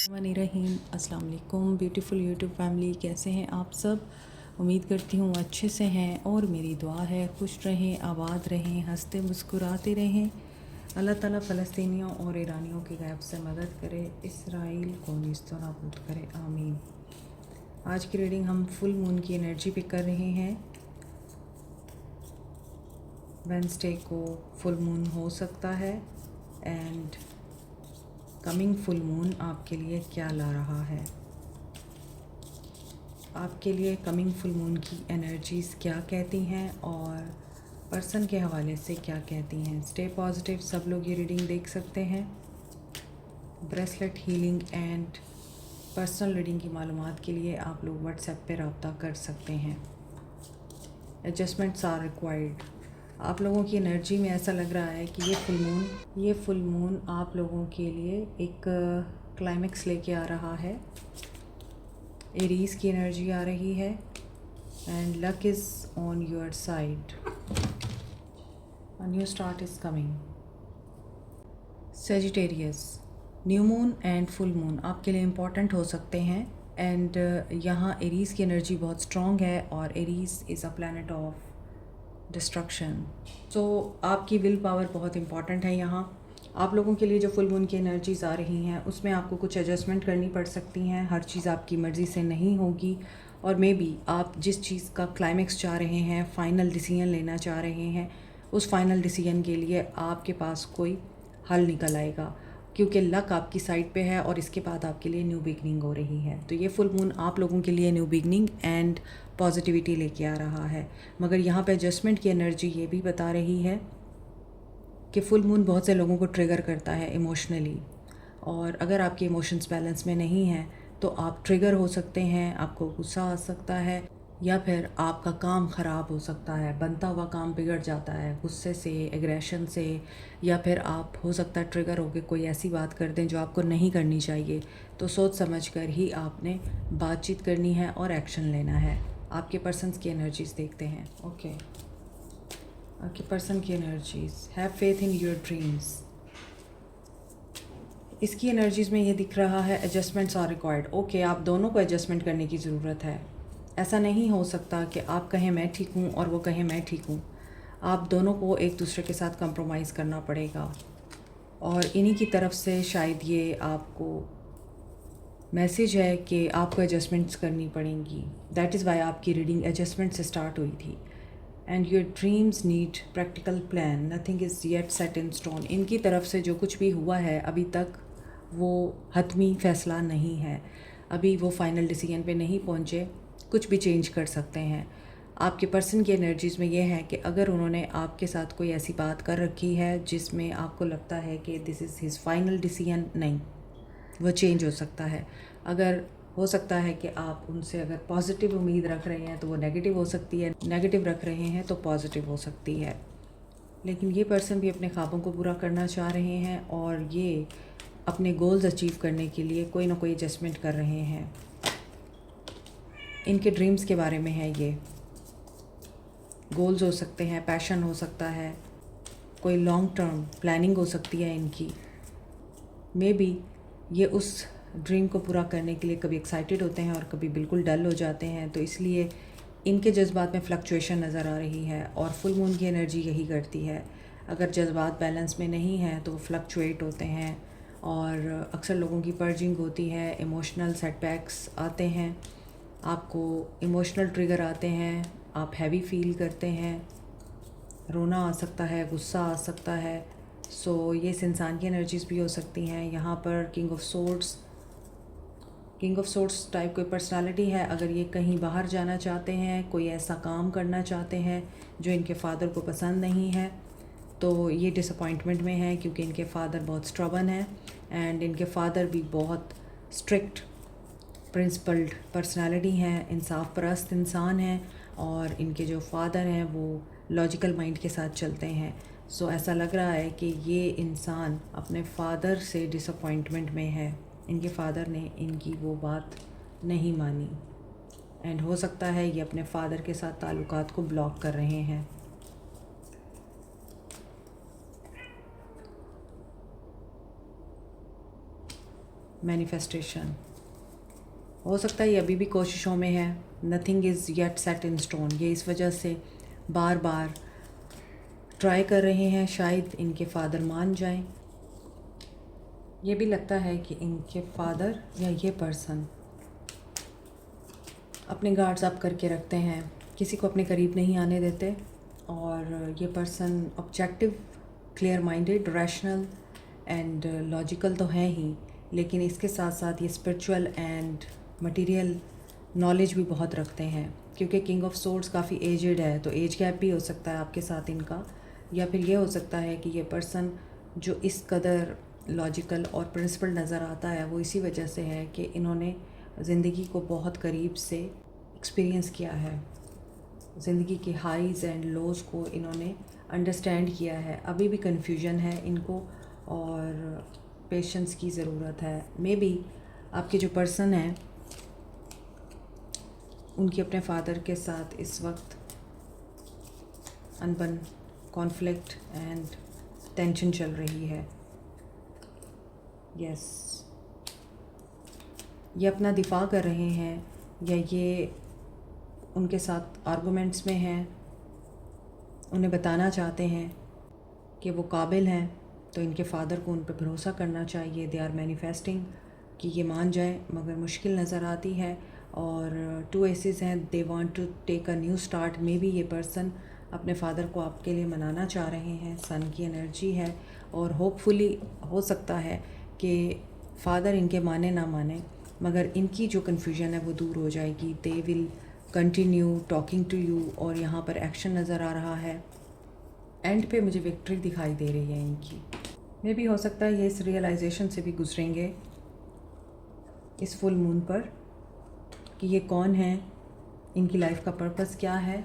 रहीम अस्सलाम वालेकुम beautiful YouTube family, कैसे हैं आप सब। उम्मीद करती हूँ अच्छे से हैं और मेरी दुआ है खुश रहें, आबाद रहें, हंसते मुस्कुराते रहें। अल्लाह ताला फ़लस्तीनियों और ईरानियों की गैब से मदद करे, इसराइल को नीस्त नाबूद करे, आमीन। आज की रीडिंग हम फुल मून की एनर्जी पे कर रहे हैं। वेडनेसडे को फुल मून हो सकता है एंड कमिंग फुल मून आपके लिए क्या ला रहा है, आपके लिए कमिंग फुल मून की एनर्जीज़ क्या कहती हैं और पर्सन के हवाले से क्या कहती हैं। स्टे पॉजिटिव, सब लोग ये रीडिंग देख सकते हैं। Bracelet healing and personal reading की मालूमात के लिए आप लोग व्हाट्सएप पे रब्ता कर सकते हैं। Adjustments are required. आप लोगों की एनर्जी में ऐसा लग रहा है कि ये फुल मून आप लोगों के लिए एक क्लाइमेक्स लेके आ रहा है। एरीज़ की एनर्जी आ रही है and luck is on your side. A new start is coming. Sagittarius, new moon and full moon आपके लिए इम्पॉर्टेंट हो सकते हैं एंड यहाँ एरीज़ की एनर्जी बहुत स्ट्रॉन्ग है और Aries is a planet of destruction. So आपकी विल पावर बहुत इम्पॉर्टेंट है। यहाँ आप लोगों के लिए जो फुल मून की एनर्जीज़ आ रही हैं उसमें आपको कुछ एडजस्टमेंट करनी पड़ सकती हैं। हर चीज़ आपकी मर्ज़ी से नहीं होगी और मे बी आप जिस चीज़ का क्लाइमेक्स चाह रहे हैं, फ़ाइनल डिसीजन लेना चाह रहे हैं, उस फाइनल डिसीजन के लिए आपके पास कोई हल निकल आएगा क्योंकि लक आपकी साइड पे है और इसके बाद आपके लिए न्यू बिगनिंग हो रही है। तो ये फुल मून आप लोगों के लिए न्यू बिगनिंग एंड पॉजिटिविटी लेके आ रहा है। मगर यहाँ पे एडजस्टमेंट की एनर्जी ये भी बता रही है कि फुल मून बहुत से लोगों को ट्रिगर करता है इमोशनली, और अगर आपके इमोशंस बैलेंस में नहीं हैं तो आप ट्रिगर हो सकते हैं, आपको गुस्सा आ सकता है या फिर आपका काम ख़राब हो सकता है, बनता हुआ काम बिगड़ जाता है गुस्से से, एग्रेशन से, या फिर आप हो सकता है ट्रिगर होकर कोई ऐसी बात कर दें जो आपको नहीं करनी चाहिए। तो सोच समझ कर ही आपने बातचीत करनी है और एक्शन लेना है। आपके पर्सन्स की एनर्जीज़ देखते हैं। ओके, आपके पर्सन की energies, have faith in your dreams. इसकी एनर्जीज़ में ये दिख रहा है एडजस्टमेंट्स आर रिक्वायर्ड। ओके, आप दोनों को एडजस्टमेंट करने की ज़रूरत है। ऐसा नहीं हो सकता कि आप कहें मैं ठीक हूँ और वो कहें मैं ठीक हूँ। आप दोनों को एक दूसरे के साथ कंप्रोमाइज़ करना पड़ेगा और इन्हीं की तरफ से शायद ये आपको मैसेज है कि आपको एडजस्टमेंट्स करनी पड़ेंगी। दैट इज़ वाई आपकी रीडिंग एडजस्टमेंट से स्टार्ट हुई थी। And your dreams need practical plan, nothing is yet set in stone. इनकी तरफ से जो कुछ भी हुआ है अभी तक वो हतमी फ़ैसला नहीं है, अभी वो फाइनल डिसीजन पे नहीं पहुँचे, कुछ भी चेंज कर सकते हैं। आपके पर्सन की एनर्जीज़ में ये है कि अगर उन्होंने आपके साथ कोई ऐसी बात कर रखी है जिसमें आपको लगता है कि this is his final decision, नहीं, वो चेंज हो सकता है। अगर हो सकता है कि आप उनसे अगर पॉजिटिव उम्मीद रख रहे हैं तो वो नेगेटिव हो सकती है, नेगेटिव रख रहे हैं तो पॉजिटिव हो सकती है। लेकिन ये पर्सन भी अपने ख्वाबों को पूरा करना चाह रहे हैं और ये अपने गोल्स अचीव करने के लिए कोई ना कोई एडजस्टमेंट कर रहे हैं। इनके ड्रीम्स के बारे में है, ये गोल्स हो सकते हैं, पैशन हो सकता है, कोई लॉन्ग टर्म प्लानिंग हो सकती है इनकी। मे बी ये उस ड्रीम को पूरा करने के लिए कभी एक्साइटेड होते हैं और कभी बिल्कुल डल हो जाते हैं, तो इसलिए इनके जज्बात में फ्लक्चुएशन नज़र आ रही है और फुल मून की एनर्जी यही करती है। अगर जज्बात बैलेंस में नहीं हैं तो वो फ्लक्चुएट होते हैं और अक्सर लोगों की पर्जिंग होती है, इमोशनल सेटबैक्स आते हैं, आपको इमोशनल ट्रिगर आते हैं, आप हैवी फील करते हैं, रोना आ सकता है, गुस्सा आ सकता है। सो ये इस इंसान की एनर्जीज़ भी हो सकती हैं। यहाँ पर किंग ऑफ सोर्ट्स टाइप कोई पर्सनालिटी है। अगर ये कहीं बाहर जाना चाहते हैं, कोई ऐसा काम करना चाहते हैं जो इनके फादर को पसंद नहीं है, तो ये डिसअपॉइंटमेंट में है क्योंकि इनके फादर बहुत स्ट्रबन है एंड इनके फादर भी बहुत स्ट्रिक्ट प्रिंसिपल्ड पर्सनालिटी हैं, इंसाफ परस्त इंसान हैं और इनके जो फादर हैं वो लॉजिकल माइंड के साथ चलते हैं। सो ऐसा लग रहा है कि ये इंसान अपने फादर से डिसअपॉइंटमेंट में है, इनके फादर ने इनकी वो बात नहीं मानी एंड हो सकता है ये अपने फादर के साथ ताल्लुकात को ब्लॉक कर रहे हैं। मैनिफेस्टेशन। हो सकता है ये अभी भी कोशिशों में है, nothing is yet set in stone. ये इस वजह से बार बार ट्राई कर रहे हैं, शायद इनके फादर मान जाएं। ये भी लगता है कि इनके फादर या ये पर्सन अपने गार्ड्स अप करके रखते हैं, किसी को अपने करीब नहीं आने देते। और ये person objective, clear minded, rational and logical तो हैं ही, लेकिन इसके साथ साथ ये स्पिरिचुअल एंड मटेरियल नॉलेज भी बहुत रखते हैं। क्योंकि किंग ऑफ सोर्ड्स काफ़ी एजड है, तो एज गैप भी हो सकता है आपके साथ इनका। या फिर ये हो सकता है कि ये पर्सन जो इस कदर लॉजिकल और प्रिंसिपल नज़र आता है वो इसी वजह से है कि इन्होंने ज़िंदगी को बहुत करीब से एक्सपीरियंस किया है, ज़िंदगी के हाईज़ एंड लोज़ को इन्होंने अंडरस्टैंड किया है। अभी भी कन्फ्यूजन है इनको और पेशेंस की ज़रूरत है। मे बी आपके जो पर्सन हैं उनकी अपने फादर के साथ इस वक्त अनबन, कॉन्फ्लिक्ट एंड टेंशन चल रही है। यस, ये अपना दिफा कर रहे हैं या ये उनके साथ आर्गुमेंट्स में हैं, उन्हें बताना चाहते हैं कि वो काबिल हैं, तो इनके फादर को उन पर भरोसा करना चाहिए। दे आर मैनिफेस्टिंग कि ये मान जाए, मगर मुश्किल नज़र आती है। और 2 एसेस हैं, they want to take a new start. Maybe ये पर्सन अपने फादर को आपके लिए मनाना चाह रहे हैं, सन की एनर्जी है। और होपफुली हो सकता है कि फादर इनके माने ना माने, मगर इनकी जो कन्फ्यूजन है वो दूर हो जाएगी। They will continue talking to you और यहाँ पर एक्शन नज़र आ रहा है। एंड पे मुझे विक्ट्री दिखाई दे रही है इनकी। मे भी हो सकता है ये इस रियलाइजेशन से भी गुजरेंगे इस फुल मून पर कि ये कौन है, इनकी लाइफ का पर्पस क्या है,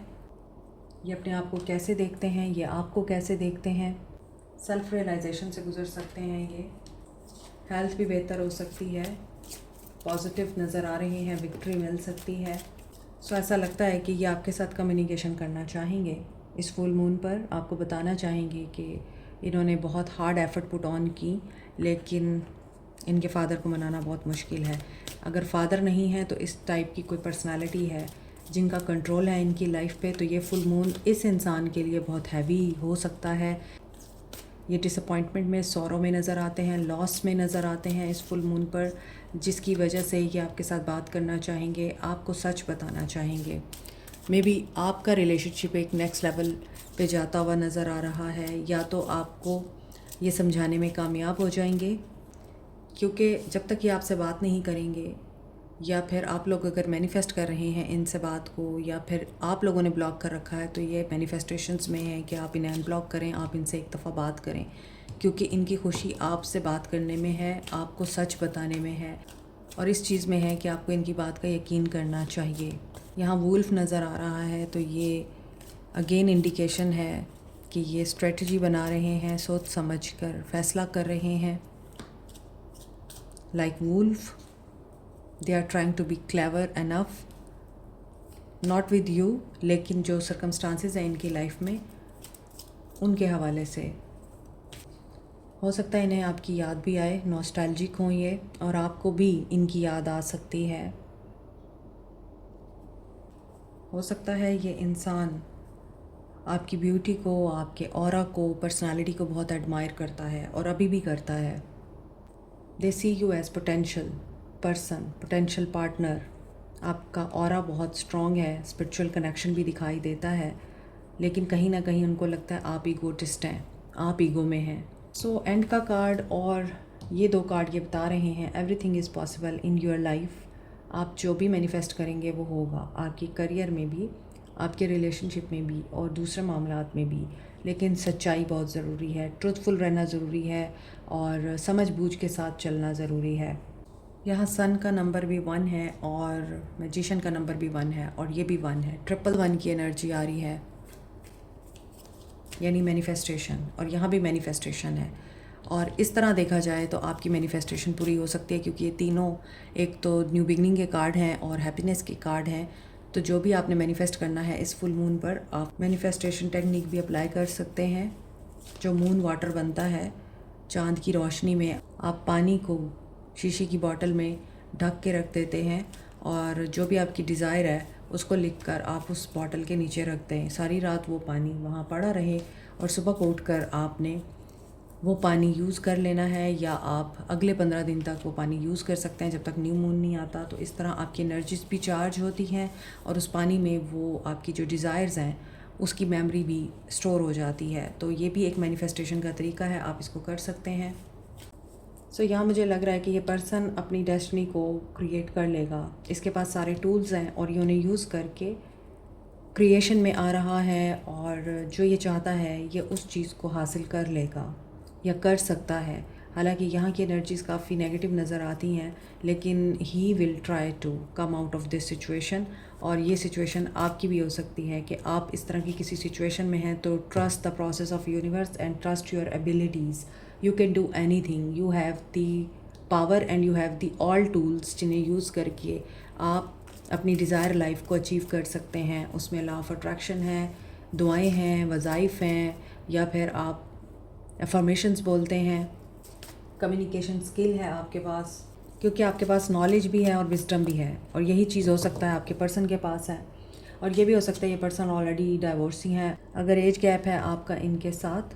ये अपने आप को कैसे देखते हैं, ये आपको कैसे देखते हैं। सेल्फ रियलाइजेशन से गुज़र सकते हैं ये। हेल्थ भी बेहतर हो सकती है, पॉजिटिव नज़र आ रहे हैं, विक्ट्री मिल सकती है। सो ऐसा लगता है कि ये आपके साथ कम्युनिकेशन करना चाहेंगे इस फुल मून पर। आपको बताना चाहेंगे कि इन्होंने बहुत हार्ड एफर्ट पुट ऑन की, लेकिन इनके फादर को मनाना बहुत मुश्किल है। अगर फादर नहीं है तो इस टाइप की कोई पर्सनालिटी है जिनका कंट्रोल है इनकी लाइफ पे, तो ये फुल मून इस इंसान के लिए बहुत हैवी हो सकता है। ये डिसअपॉइंटमेंट में, सौरों में नज़र आते हैं, लॉस में नज़र आते हैं इस फुल मून पर, जिसकी वजह से ये आपके साथ बात करना चाहेंगे, आपको सच बताना चाहेंगे। मे बी आपका रिलेशनशिप एक नेक्स्ट लेवल पे जाता हुआ नज़र आ रहा है, या तो आपको ये समझाने में कामयाब हो जाएंगे, क्योंकि जब तक ये आपसे बात नहीं करेंगे, या फिर आप लोग अगर मैनिफेस्ट कर रहे हैं इनसे बात को, या फिर आप लोगों ने ब्लॉक कर रखा है, तो ये मैनिफेस्टेशंस में है कि आप इन्हें अनब्लॉक करें, आप इनसे एक दफ़ा बात करें, क्योंकि इनकी खुशी आपसे बात करने में है, आपको सच बताने में है, और इस चीज़ में है कि आपको इनकी बात का यकीन करना चाहिए। यहाँ वुल्फ नज़र आ रहा है, तो ये अगेन इंडिकेशन है कि ये स्ट्रेटजी बना रहे हैं, सोच समझ कर फैसला कर रहे हैं। Like wolf, they are trying to be clever enough, not with you, लेकिन जो circumstances हैं इनकी लाइफ में उनके हवाले से हो सकता है इन्हें आपकी याद भी आए, नॉस्टैल्जिक हों ये, और आपको भी इनकी याद आ सकती है। हो सकता है ये इंसान आपकी ब्यूटी को, आपके ऑरा को, पर्सनालिटी को बहुत एडमायर करता है और अभी भी करता है। They see you as potential person, potential partner. आपका ऑरा बहुत स्ट्रॉन्ग है, स्पिरिचुअल कनेक्शन भी दिखाई देता है, लेकिन कहीं ना कहीं उनको लगता है आप ईगोटिस्ट हैं, आप ईगो में हैं। सो एंड का कार्ड और ये 2 कार्ड ये बता रहे हैं everything is possible in your life. आप जो भी मैनिफेस्ट करेंगे वो होगा, आपकी करियर में भी, आपके रिलेशनशिप में भी और दूसरे मामलात में भी। लेकिन सच्चाई बहुत ज़रूरी है, ट्रुथफुल रहना ज़रूरी है और समझ बूझ के साथ चलना ज़रूरी है। यहाँ सन का नंबर भी 1 है और मैजिशियन का नंबर भी 1 है और ये भी 1 है। 111 की एनर्जी आ रही है, यानी मैनिफेस्टेशन, और यहाँ भी मैनिफेस्टेशन है। और इस तरह देखा जाए तो आपकी मैनिफेस्टेशन पूरी हो सकती है, क्योंकि ये तीनों एक तो न्यू बिगनिंग के कार्ड हैं और हैप्पीनेस के कार्ड हैं। तो जो भी आपने मैनिफेस्ट करना है इस फुल मून पर, आप मैनिफेस्टेशन टेक्निक भी अप्लाई कर सकते हैं। जो मून वाटर बनता है चांद की रोशनी में, आप पानी को शीशे की बॉटल में ढक के रख देते हैं और जो भी आपकी डिज़ायर है उसको लिखकर आप उस बॉटल के नीचे रख दें। सारी रात वो पानी वहाँ पड़ा रहे और सुबह को उठकर आपने वो पानी यूज़ कर लेना है, या आप अगले 15 दिन तक वो पानी यूज़ कर सकते हैं जब तक न्यू मून नहीं आता। तो इस तरह आपकी एनर्जीज भी चार्ज होती हैं और उस पानी में वो आपकी जो डिज़ायर्स हैं उसकी मेमोरी भी स्टोर हो जाती है। तो ये भी एक मैनिफेस्टेशन का तरीका है, आप इसको कर सकते हैं। सो यहाँ मुझे लग रहा है कि ये पर्सन अपनी डेस्टिनी को क्रिएट कर लेगा। इसके पास सारे टूल्स हैं और ये उन्हें यूज़ करके क्रिएशन में आ रहा है, और जो ये चाहता है ये उस चीज़ को हासिल कर लेगा या कर सकता है। हालांकि यहाँ की एनर्जीज़ काफ़ी नेगेटिव नज़र आती हैं, लेकिन he will try to come out of this situation. और ये सिचुएशन आपकी भी हो सकती है कि आप इस तरह की किसी सिचुएशन में हैं, तो trust the process of universe and trust your abilities. You can do any thing, you have the power and you have the all tools जिन्हें यूज़ करके आप अपनी डिज़ायर लाइफ को अचीव कर सकते हैं। उसमें लॉ ऑफ अट्रैक्शन है, दुआएं हैं, वज़ाइफ हैं, या फिर आप अफर्मेशंस बोलते हैं, कम्युनिकेशन स्किल है आपके पास, क्योंकि आपके पास नॉलेज भी है और विजडम भी है। और यही चीज़ हो सकता है आपके पर्सन के पास है। और ये भी हो सकता है ये पर्सन ऑलरेडी डाइवोर्सी हैं। अगर एज गैप है आपका इनके साथ,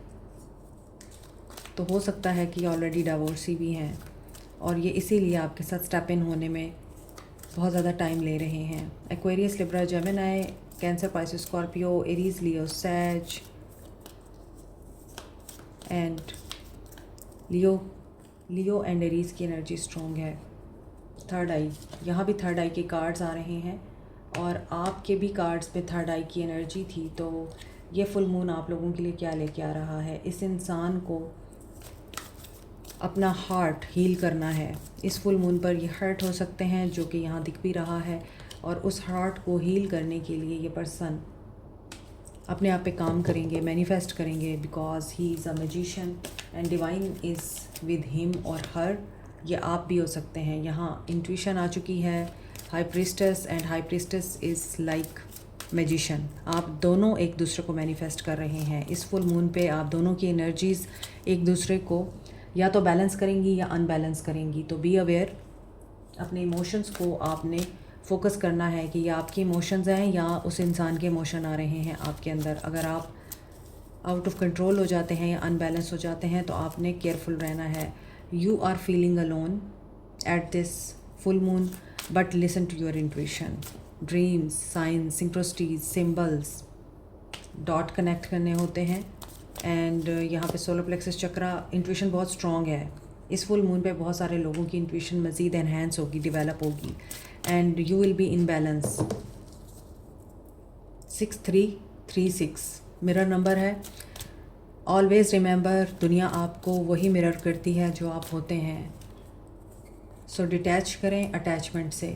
तो हो सकता है कि ऑलरेडी डाइवोर्सी भी हैं और ये इसीलिए आपके साथ स्टेप इन होने में बहुत ज़्यादा टाइम ले रहे हैं। Aquarius, Libra, Gemini, Cancer, Pisces, Scorpio, Aries, Leo, सैज एंड लियो एंड एरीज की एनर्जी स्ट्रॉन्ग है। थर्ड आई, यहाँ भी थर्ड आई के कार्ड्स आ रहे हैं और आपके भी कार्ड्स पे थर्ड आई की एनर्जी थी। तो ये फुल मून आप लोगों के लिए क्या लेके आ रहा है? इस इंसान को अपना हार्ट हील करना है। इस फुल मून पर ये हर्ट हो सकते हैं, जो कि यहाँ दिख भी रहा है, और उस हार्ट को हील करने के लिए ये पर्सन अपने आप पे काम करेंगे, मैनिफेस्ट करेंगे, because he is a magician and divine is with him और हर। ये आप भी हो सकते हैं। यहाँ इंट्यूशन आ चुकी है। High priestess and high priestess is like magician. आप दोनों एक दूसरे को मैनिफेस्ट कर रहे हैं। इस फुल मून पे आप दोनों की एनर्जीज़ एक दूसरे को या तो बैलेंस करेंगी या अनबैलेंस करेंगी। तो बी अवेयर, अपने इमोशंस को आपने फोकस करना है कि ये आपके इमोशंस हैं या उस इंसान के इमोशन आ रहे हैं आपके अंदर। अगर आप आउट ऑफ कंट्रोल हो जाते हैं या अनबैलेंस हो जाते हैं तो आपने केयरफुल रहना है। You are feeling alone at this full moon, but listen to your intuition. Dreams, signs, synchronicities, symbols, dot connect करने होते हैं। एंड यहाँ पे सोलर प्लेक्सस चक्रा, इंट्यूशन बहुत स्ट्रॉन्ग है। इस फुल मून पे बहुत सारे लोगों की इंट्यूशन मज़ीद एनहेंस होगी, डेवलप होगी, and you will be in balance. 6336 mirror number है। ऑलवेज़ रिमेंबर, दुनिया आपको वही मिरर करती है जो आप होते हैं। सो डिटैच करें अटैचमेंट से।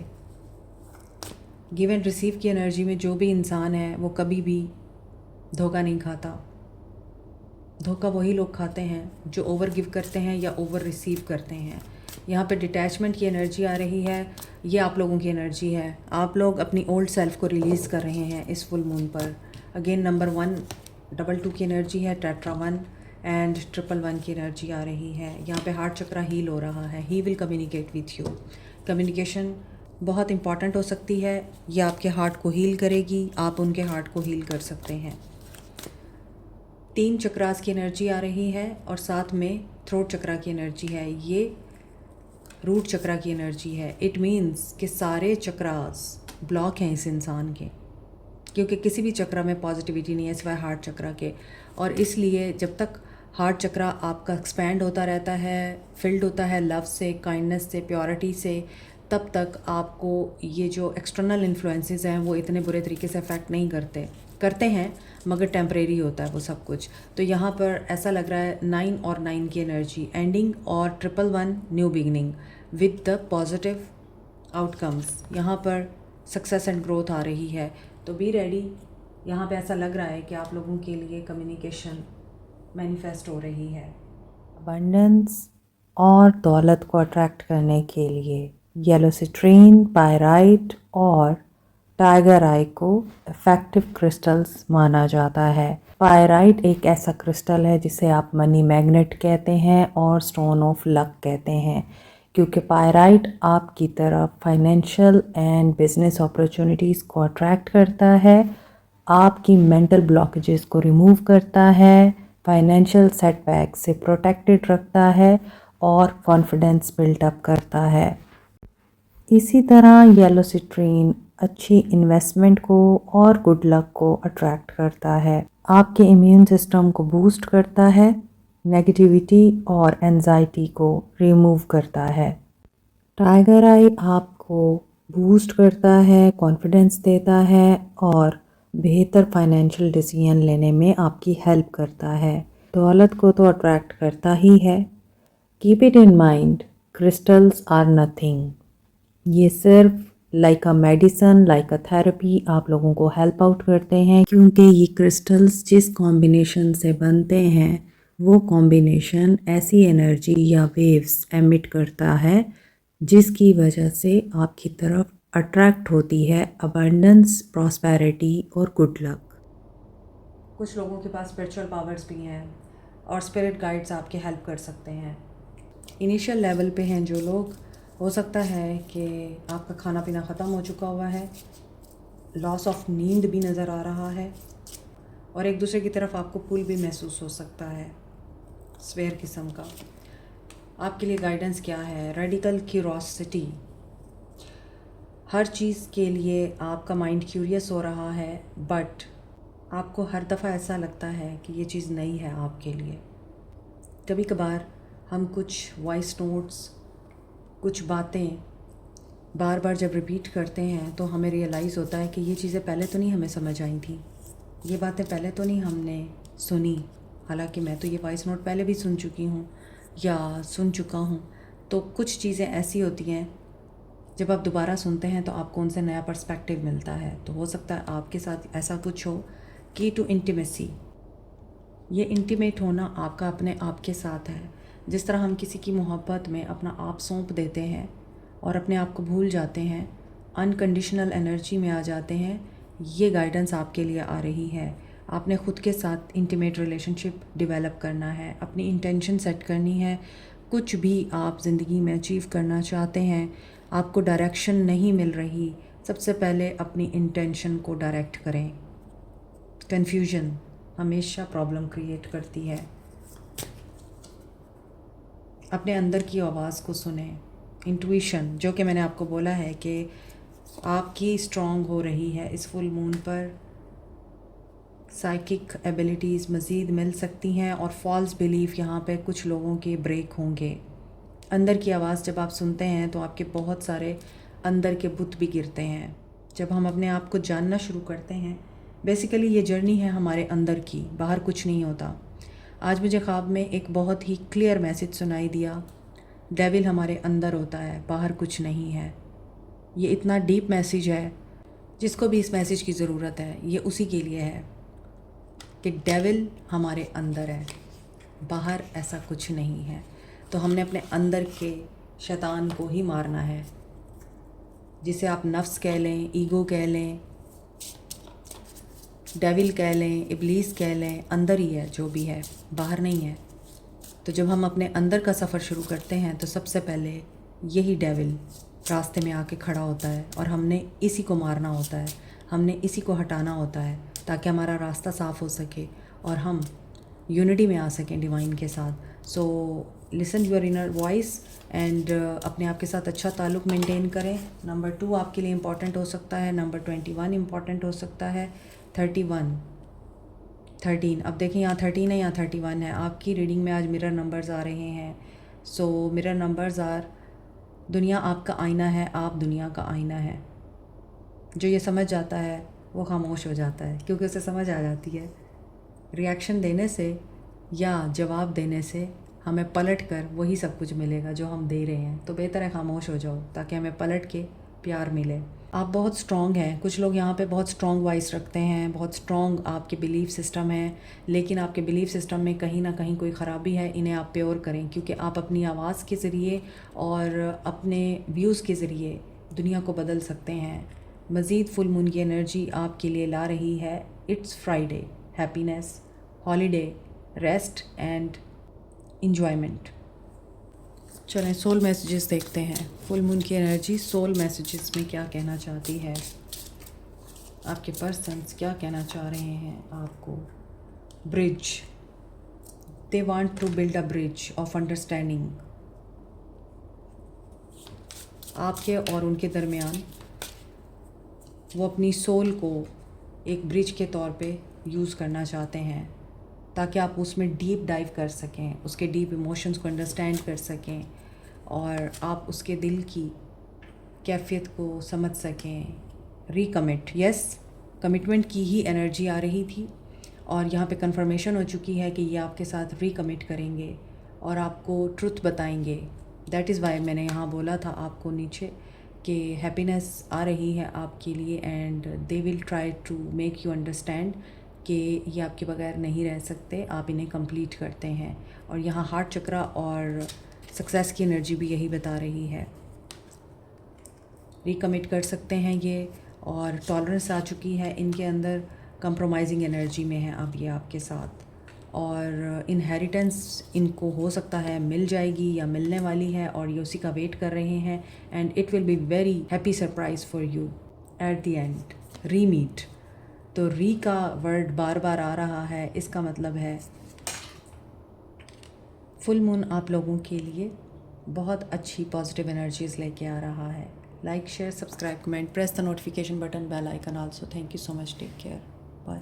गिव एंड रिसीव की एनर्जी में जो भी इंसान है वो कभी भी धोखा नहीं खाता। धोखा वही लोग खाते हैं जो ओवर गिव करते हैं या ओवर रिसीव करते हैं। यहाँ पे डिटैचमेंट की एनर्जी आ रही है। ये आप लोगों की एनर्जी है। आप लोग अपनी ओल्ड सेल्फ को रिलीज़ कर रहे हैं इस फुल मून पर। अगेन नंबर 1, 22 की एनर्जी है, टेट्रा 1 एंड 111 की एनर्जी आ रही है। यहाँ पे हार्ट चक्रा हील हो रहा है। He will communicate with you. Communication बहुत इंपॉर्टेंट हो सकती है। ये आपके हार्ट को हील करेगी, आप उनके हार्ट को हील कर सकते हैं। 3 चक्रास की एनर्जी आ रही है और साथ में थ्रोट चक्रा की एनर्जी है। ये रूट चक्रा की एनर्जी है। इट मीन्स कि सारे चक्रास ब्लॉक हैं इस इंसान के, क्योंकि किसी भी चक्रा में पॉजिटिविटी नहीं है सिवाय हार्ट चक्रा के। और इसलिए जब तक हार्ट चक्रा आपका एक्सपैंड होता रहता है, फिल्ड होता है लव से, काइंडनेस से, प्योरिटी से, तब तक आपको ये जो एक्सटर्नल इन्फ्लुएंसेस हैं वो इतने बुरे तरीके से अफेक्ट नहीं करते हैं, मगर टेम्परेरी होता है वो सब कुछ। तो यहाँ पर ऐसा लग रहा है 9 और 9 की एनर्जी, एंडिंग और 111 new beginning with the positive outcomes. यहाँ पर सक्सेस एंड ग्रोथ आ रही है। तो बी रेडी। यहाँ पे ऐसा लग रहा है कि आप लोगों के लिए कम्युनिकेशन मैनिफेस्ट हो रही है। अबंडेंस और दौलत को अट्रैक्ट करने के लिए येलो सिट्रीन, पायराइट और टाइगर आई को इफेक्टिव क्रिस्टल्स माना जाता है। पायराइट एक ऐसा क्रिस्टल है जिसे आप मनी मैग्नेट कहते हैं और स्टोन ऑफ लक कहते हैं। क्योंकि पायराइट आपकी तरफ फाइनेंशियल एंड बिजनेस अपॉर्चुनिटीज़ को अट्रैक्ट करता है, आपकी मेंटल ब्लॉकेजेस को रिमूव करता है, फाइनेंशियल सेटबैक से प्रोटेक्टेड रखता है और कॉन्फिडेंस बिल्टअप करता है। इसी तरह येलो सिट्रीन अच्छी इन्वेस्टमेंट को और गुड लक को अट्रैक्ट करता है, आपके इम्यून सिस्टम को बूस्ट करता है, नेगेटिविटी और एंजाइटी को रिमूव करता है। टाइगर आई आपको बूस्ट करता है, कॉन्फिडेंस देता है और बेहतर फाइनेंशियल डिसीजन लेने में आपकी हेल्प करता है। दौलत को तो अट्रैक्ट करता ही है। Keep it in mind, crystals are nothing. ये सिर्फ like a medicine, like a therapy आप लोगों को हेल्प आउट करते हैं, क्योंकि ये क्रिस्टल्स जिस कॉम्बिनेशन से बनते हैं वो कॉम्बिनेशन ऐसी एनर्जी या वेव्स एमिट करता है जिसकी वजह से आपकी तरफ अट्रैक्ट होती है अबंडेंस, प्रॉस्पेरिटी और गुड लक। कुछ लोगों के पास स्पिरिचुअल पावर्स भी हैं और स्पिरिट गाइड्स आपके हेल्प कर सकते हैं। इनिशियल लेवल पे हैं जो लोग, हो सकता है कि आपका खाना पीना ख़त्म हो चुका हुआ है, लॉस ऑफ नींद भी नज़र आ रहा है और एक दूसरे की तरफ आपको पुल भी महसूस हो सकता है स्वेयर किस्म का। आपके लिए गाइडेंस क्या है? Radical curiosity. हर चीज़ के लिए आपका माइंड क्यूरियस हो रहा है, बट आपको हर दफ़ा ऐसा लगता है कि ये चीज़ नई है आपके लिए। कभी कभार हम कुछ वॉइस नोट्स, कुछ बातें बार बार जब रिपीट करते हैं तो हमें रियलाइज़ होता है कि ये चीज़ें पहले तो नहीं हमें समझ आई थी, ये बातें पहले तो नहीं हमने सुनी, हालांकि मैं तो ये वॉइस नोट पहले भी सुन चुकी हूँ या सुन चुका हूँ। तो कुछ चीज़ें ऐसी होती हैं जब आप दोबारा सुनते हैं तो आपको उनसे नया पर्सपेक्टिव मिलता है। तो हो सकता है आपके साथ ऐसा कुछ हो। की टू इंटीमेसी, ये इंटीमेट होना आपका अपने आप के साथ है। जिस तरह हम किसी की मोहब्बत में अपना आप सौंप देते हैं और अपने आप को भूल जाते हैं, अनकंडीशनल एनर्जी में आ जाते हैं, ये गाइडेंस आपके लिए आ रही है। आपने ख़ुद के साथ इंटीमेट रिलेशनशिप डेवलप करना है, अपनी इंटेंशन सेट करनी है। कुछ भी आप ज़िंदगी में अचीव करना चाहते हैं, आपको डायरेक्शन नहीं मिल रही, सबसे पहले अपनी इंटेंशन को डायरेक्ट करें। कन्फ्यूजन हमेशा प्रॉब्लम क्रिएट करती है। अपने अंदर की आवाज़ को सुने। इंट्यूशन, जो कि मैंने आपको बोला है कि आपकी स्ट्रॉन्ग हो रही है इस फुल मून पर, साइकिक एबिलिटीज़ मज़ीद मिल सकती हैं और फॉल्स बिलीफ यहाँ पे कुछ लोगों के ब्रेक होंगे। अंदर की आवाज़ जब आप सुनते हैं तो आपके बहुत सारे अंदर के बुत भी गिरते हैं। जब हम अपने आप को जानना शुरू करते हैं, बेसिकली ये जर्नी है हमारे अंदर की, बाहर कुछ नहीं होता। आज मुझे ख्वाब में एक बहुत ही क्लियर मैसेज सुनाई दिया, डेविल हमारे अंदर होता है, बाहर कुछ नहीं है। ये इतना डीप मैसेज है, जिसको भी इस मैसेज की ज़रूरत है ये उसी के लिए है कि डेविल हमारे अंदर है, बाहर ऐसा कुछ नहीं है। तो हमने अपने अंदर के शैतान को ही मारना है, जिसे आप नफ्स कह लें, ईगो कह लें, डेविल कह लें, इब्लीस कह लें, अंदर ही है जो भी है, बाहर नहीं है। तो जब हम अपने अंदर का सफ़र शुरू करते हैं तो सबसे पहले यही डेविल रास्ते में आके खड़ा होता है और हमने इसी को मारना होता है, हमने इसी को हटाना होता है ताकि हमारा रास्ता साफ़ हो सके और हम यूनिटी में आ सकें डिवाइन के साथ। So listen your inner voice and अपने आप के साथ अच्छा ताल्लुक़ मेंटेन करें। नंबर 2 आपके लिए इम्पॉर्टेंट हो सकता है, नंबर 21 इम्पॉर्टेंट हो सकता है, 31, 13। अब देखें यहाँ 13 है, यहाँ 31 है। आपकी रीडिंग में आज मिरर नंबर्स आ रहे हैं। सो मिरर नंबर्स आर, दुनिया आपका आईना है, आप दुनिया का आईना है। जो ये समझ जाता है वो खामोश हो जाता है, क्योंकि उसे समझ आ जाती है रिएक्शन देने से या जवाब देने से हमें पलट कर वही सब कुछ मिलेगा जो हम दे रहे हैं। तो बेहतर है खामोश हो जाओ ताकि हमें पलट के प्यार मिले। आप बहुत स्ट्रॉन्ग हैं। कुछ लोग यहाँ पे बहुत स्ट्रॉन्ग वॉइस रखते हैं, बहुत स्ट्रॉन्ग आपके बिलीफ सिस्टम है, लेकिन आपके बिलीफ सिस्टम में कहीं ना कहीं कोई ख़राबी है। इन्हें आप प्योर करें, क्योंकि आप अपनी आवाज़ के ज़रिए और अपने व्यूज़ के ज़रिए दुनिया को बदल सकते हैं। मज़ीद फुल मून की एनर्जी आपके लिए ला रही है। It's Friday, happiness, holiday, rest and enjoyment. चलें सोल मैसेजेस देखते हैं। फुल मून की एनर्जी सोल मैसेजेस में क्या कहना चाहती है, आपके पर्सन्स क्या कहना चाह रहे हैं आपको। Bridge, they want to build a bridge of understanding. आपके और उनके दरमियान वो अपनी सोल को एक ब्रिज के तौर पे यूज़ करना चाहते हैं ताकि आप उसमें डीप डाइव कर सकें, उसके डीप इमोशंस को अंडरस्टैंड कर सकें और आप उसके दिल की कैफियत को समझ सकें। रिकमिट, यस, कमिटमेंट की ही एनर्जी आ रही थी और यहाँ पे कंफर्मेशन हो चुकी है कि ये आपके साथ रिकमिट करेंगे और आपको ट्रुथ बताएंगे। दैट इज़ वाई मैंने यहाँ बोला था आपको नीचे कि हैप्पीनेस आ रही है आपके लिए and they will try to make you understand कि ये आपके बगैर नहीं रह सकते, आप इन्हें कंप्लीट करते हैं। और यहाँ हार्ट चक्रा और सक्सेस की एनर्जी भी यही बता रही है। रिकमिट कर सकते हैं ये और टॉलरेंस आ चुकी है इनके अंदर, कंप्रोमाइजिंग एनर्जी में है अब ये आपके साथ। और इनहेरिटेंस इनको हो सकता है मिल जाएगी या मिलने वाली है और ये उसी का वेट कर रहे हैं and it will be very happy surprise for you at the end. रीमीट, तो री का वर्ड बार बार आ रहा है, इसका मतलब है फुल मून आप लोगों के लिए बहुत अच्छी पॉजिटिव एनर्जीज लेके आ रहा है। Like share subscribe comment, press the notification button, bell icon also. Thank you so much, take care, bye.